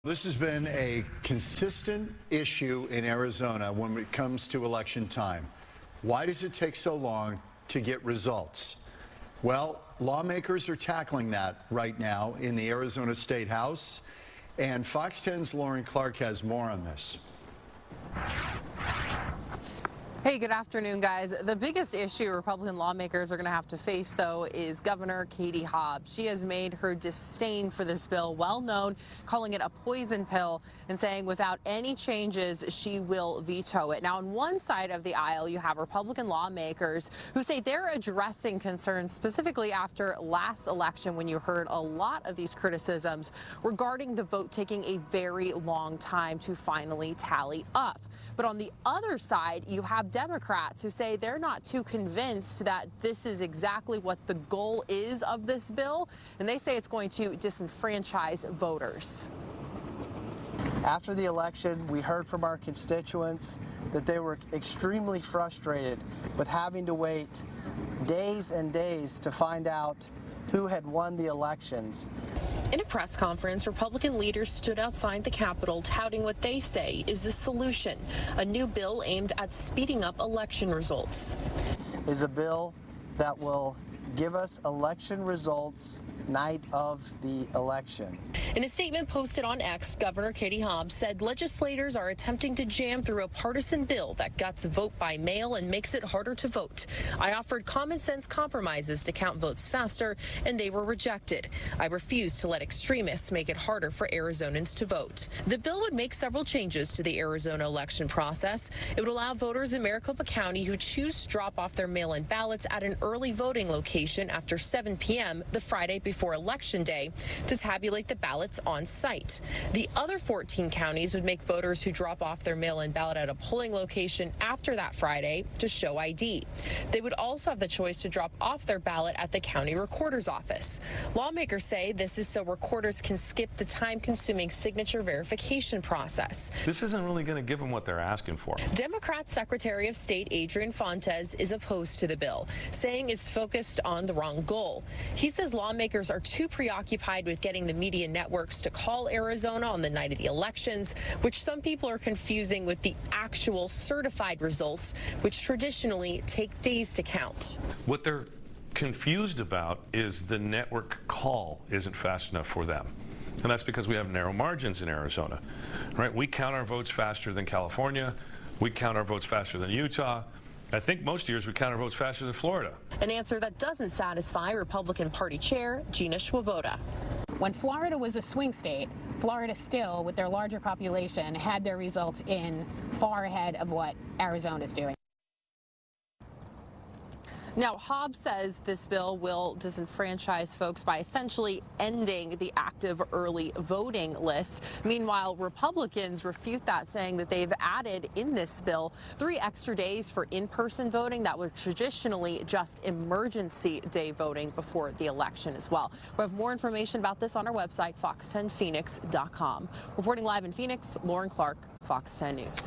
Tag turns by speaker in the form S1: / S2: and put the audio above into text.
S1: This has been a consistent issue in Arizona when it comes to election time. Why does it take so long to get results? Well, lawmakers are tackling that right now in the Arizona State House, and Fox 10's Lauren Clark has more on this.
S2: Hey, good afternoon, guys. The biggest issue Republican lawmakers are going to have to face, though, is Governor Katie Hobbs. She has made her disdain for this bill well known, calling it a poison pill and saying without any changes, she will veto it. Now, on one side of the aisle, you have Republican lawmakers who say they're addressing concerns specifically after last election when you heard a lot of these criticisms regarding the vote taking a very long time to finally tally up. But on the other side, you have Democrats who say they're not too convinced that this is exactly what the goal is of this bill, and they say it's going to disenfranchise voters.
S3: After the election, we heard from our constituents that they were extremely frustrated with having to wait days and days to find out who had won the elections.
S2: In a press conference, Republican leaders stood outside the Capitol touting what they say is the solution, a new bill aimed at speeding up election results.
S3: Is a bill that will give us election results night of the election.
S2: In a statement posted on X, Governor Katie Hobbs said legislators are attempting to jam through a partisan bill that guts vote by mail and makes it harder to vote. I offered common sense compromises to count votes faster, and they were rejected. I refused to let extremists make it harder for Arizonans to vote. The bill would make several changes to the Arizona election process. It would allow voters in Maricopa County who choose to drop off their mail-in ballots at an early voting location after 7 p.m. the Friday before Election Day to tabulate the ballots on site. The other 14 counties would make voters who drop off their mail-in ballot at a polling location after that Friday to show ID. They would also have the choice to drop off their ballot at the county recorder's office. Lawmakers say this is so recorders can skip the time-consuming signature verification process.
S4: This isn't really going to give them what they're asking for.
S2: Democrat Secretary of State Adrian Fontes is opposed to the bill, saying it's focused on the wrong goal. He says lawmakers are too preoccupied with getting the media networks to call Arizona on the night of the elections, which some people are confusing with the actual certified results, which traditionally take days to count.
S4: What they're confused about is the network call isn't fast enough for them. And that's because we have narrow margins in Arizona, right? We count our votes faster than California. We count our votes faster than Utah. I think most years we count our votes faster than Florida.
S2: An answer that doesn't satisfy Republican Party Chair Gina Swoboda.
S5: When Florida was a swing state, Florida still, with their larger population, had their results in far ahead of what Arizona's doing.
S2: Now, Hobbs says this bill will disenfranchise folks by essentially ending the active early voting list. Meanwhile, Republicans refute that, saying that they've added in this bill 3 extra days for in-person voting that was traditionally just emergency day voting before the election as well. We have more information about this on our website, fox10phoenix.com. Reporting live in Phoenix, Lauren Clark, Fox 10 News.